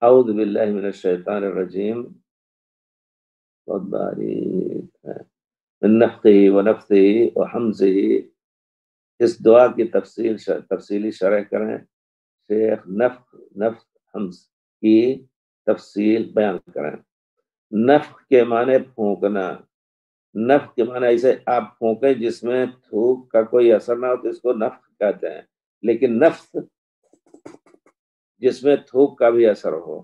اعوذ باللہ من الشیطان الرجیم، بہت باریک ہے، من نفخہ ونفثہ وحمزہ۔ اس دعا کی تفصیلی شرح کریں شیخ نفخ حمز کی تفصیل بیان کریں۔ نفخ کے معنی پھونکنا، نفخ کے معنی ایسے آپ پھونکیں جس میں تھوک کا کوئی اثر نہ ہو تو اس کو نفخ کہتے ہیں، لیکن نفخ جس میں تھوک کا بھی اثر ہو۔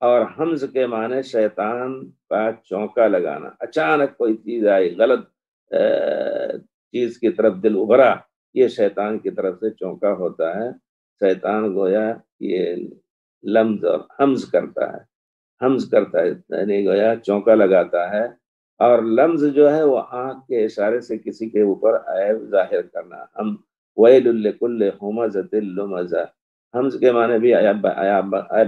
اور حمز کے معنی شیطان کا چونکا لگانا، اچانک کوئی چیز آئی، غلط چیز کی طرف دل ابھرا، یہ شیطان کی طرف سے چونکا ہوتا ہے۔ شیطان گویا یہ لمز اور حمز کرتا ہے یعنی گویا چونکا لگاتا ہے۔ اور لمز جو ہے وہ آنکھ کے اشارے سے کسی کے اوپر عیب ظاہر کرنا، ہم ویل لکل ہمزۃ لمزہ، حمز کے معنی بھی عیب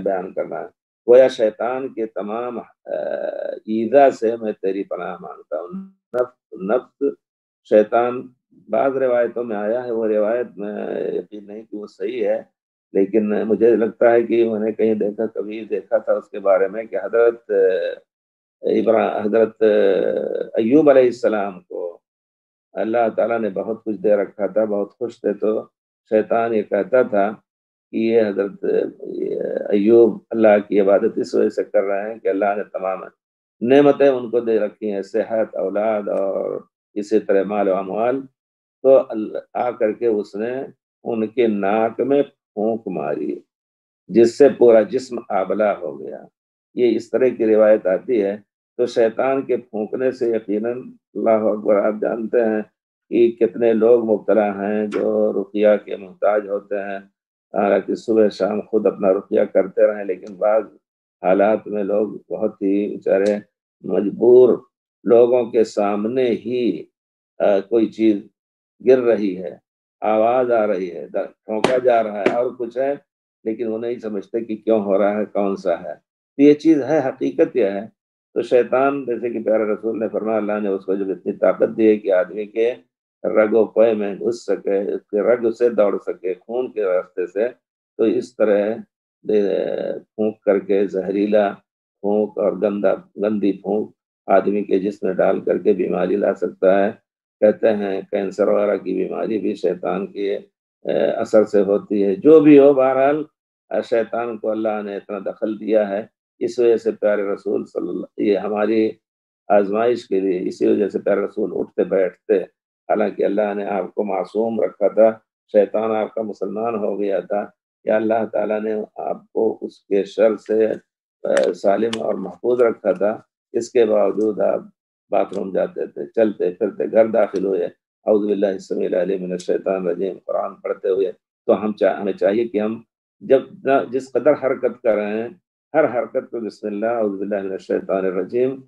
بیان کرنا ہے۔ گویا شیطان کے تمام ایذا سے میں تیری پناہ مانگتا ہوں۔ نفس شیطان، بعض روایتوں میں آیا ہے، وہ روایت میں یقین نہیں کہ وہ صحیح ہے، لیکن مجھے لگتا ہے کہ میں نے کہیں کبھی دیکھا تھا اس کے بارے میں کہ حضرت ایوب علیہ السلام کو اللہ تعالیٰ نے بہت کچھ دے رکھا تھا، بہت خوش تھے، تو شیطان یہ کہتا تھا کہ یہ حضرت ایوب اللہ کی عبادت اس وجہ سے کر رہے ہیں کہ اللہ نے تمام نعمتیں ان کو دے رکھی ہیں، صحت، اولاد اور اسی طرح مال و اموال، تو آ کر کے اس نے ان کے ناک میں پھونک ماری جس سے پورا جسم آبلا ہو گیا۔ یہ اس طرح کی روایت آتی ہے۔ تو شیطان کے پھونکنے سے یقیناً اللہ اکبر، آپ جانتے ہیں کہ کتنے لوگ مبتلا ہیں جو رقیہ کے محتاج ہوتے ہیں، حالانکہ صبح شام خود اپنا رقیہ کرتے رہیں، لیکن بعض حالات میں لوگ بہت ہی بیچارے مجبور، لوگوں کے سامنے ہی کوئی چیز گر رہی ہے، آواز آ رہی ہے، ٹھونکا جا رہا ہے اور کچھ ہے، لیکن وہ نہیں سمجھتے کہ کیوں ہو رہا ہے، کون سا ہے۔ تو یہ چیز ہے، حقیقت یہ ہے۔ تو شیطان، جیسے کہ پیارے رسول نے فرمایا، اللہ نے اس کو جب اتنی طاقت دی ہے کہ آدمی کے رگ و پے میں گھس سکے، اس کے رگ سے دوڑ سکے خون کے راستے سے، تو اس طرح پھونک کر کے زہریلا پھونک اور گندی پھونک آدمی کے جسم میں ڈال کر کے بیماری لا سکتا ہے۔ کہتے ہیں کینسر وغیرہ کی بیماری بھی شیطان کے اثر سے ہوتی ہے۔ جو بھی ہو، بہرحال شیطان کو اللہ نے اتنا دخل دیا ہے، اس وجہ سے پیارے رسول صلی اللہ، یہ ہماری آزمائش کے لیے، اسی وجہ سے پیارے رسول اٹھتے بیٹھتے، حالانکہ اللہ نے آپ کو معصوم رکھا تھا، شیطان آپ کا مسلمان ہو گیا تھا، یا اللہ تعالیٰ نے آپ کو اس کے شر سے سالم اور محفوظ رکھا تھا، اس کے باوجود آپ باتھ روم جاتے تھے، چلتے پھرتے گھر داخل ہوئے، اعوذ باللہ السمیع العلیم من الشیطان الرجیم قرآن پڑھتے ہوئے، تو ہمیں چاہیے کہ ہم جس قدر حرکت کر رہے ہیں، ہر حرکت کو بسم اللہ اعوذ باللہ من الشیطان الرجیم۔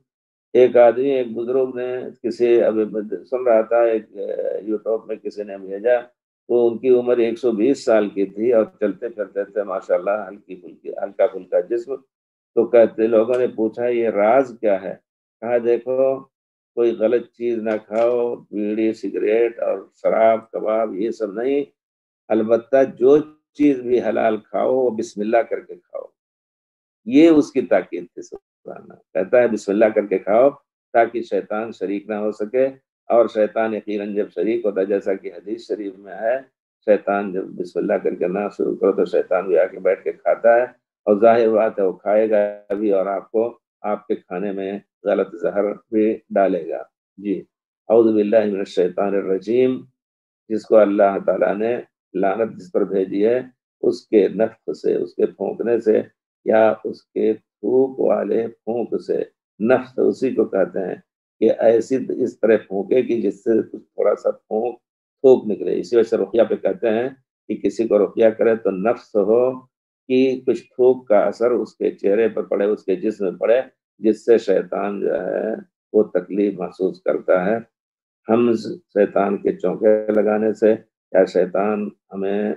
ایک آدمی، ایک بزرگ نے ابھی سن رہا تھا، ایک یوٹیوب میں کسی نے بھیجا، تو ان کی عمر 120 سال کی تھی اور چلتے پھرتے تھے ماشاءاللہ، ہلکا پھلکا جسم۔ تو کہتے، لوگوں نے پوچھا یہ راز کیا ہے؟ کہا دیکھو، کوئی غلط چیز نہ کھاؤ، بیڑی سگریٹ اور شراب کباب یہ سب نہیں، البتہ جو چیز بھی حلال کھاؤ وہ بسم اللہ کر کے کھاؤ۔ یہ اس کی تاکید تھی، سبحان اللہ، کہتا ہے بسم اللہ کر کے کھاؤ تاکہ شیطان شریک نہ ہو سکے، اور شیطان یقیناً جب شریک ہوتا ہے، جیسا کہ حدیث شریف میں ہے، شیطان جب بسم اللہ کر کے نہ شروع کرو تو شیطان بھی آ کے بیٹھ کے کھاتا ہے، اور ظاہر بات ہے وہ کھائے گا بھی، اور آپ کو آپ کے کھانے میں غلط زہر بھی ڈالے گا۔ جی، اعوذ باللہ من الشیطان الرجیم، جس کو اللہ تعالیٰ نے لعنت جس پر بھیجی ہے، اس کے نفخ سے، اس کے پھونکنے سے، یا اس کے تھوک والے پھونک سے، نفخ اسی کو کہتے ہیں کہ ایسی اس طرح پھونکے کہ جس سے تھوڑا سا تھوک نکلے۔ اسی وجہ سے رقیہ پہ کہتے ہیں کہ کسی کو رقیہ کرے تو نفس ہو کہ کچھ تھوک کا اثر اس کے چہرے پر پڑے، اس کے جسم میں پڑے، جس سے شیطان جو ہے وہ تکلیف محسوس کرتا ہے۔ ہم شیطان کے چونکے لگانے سے، یا شیطان ہمیں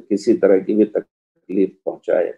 کسی طرح کی بھی تکلیف پہنچائے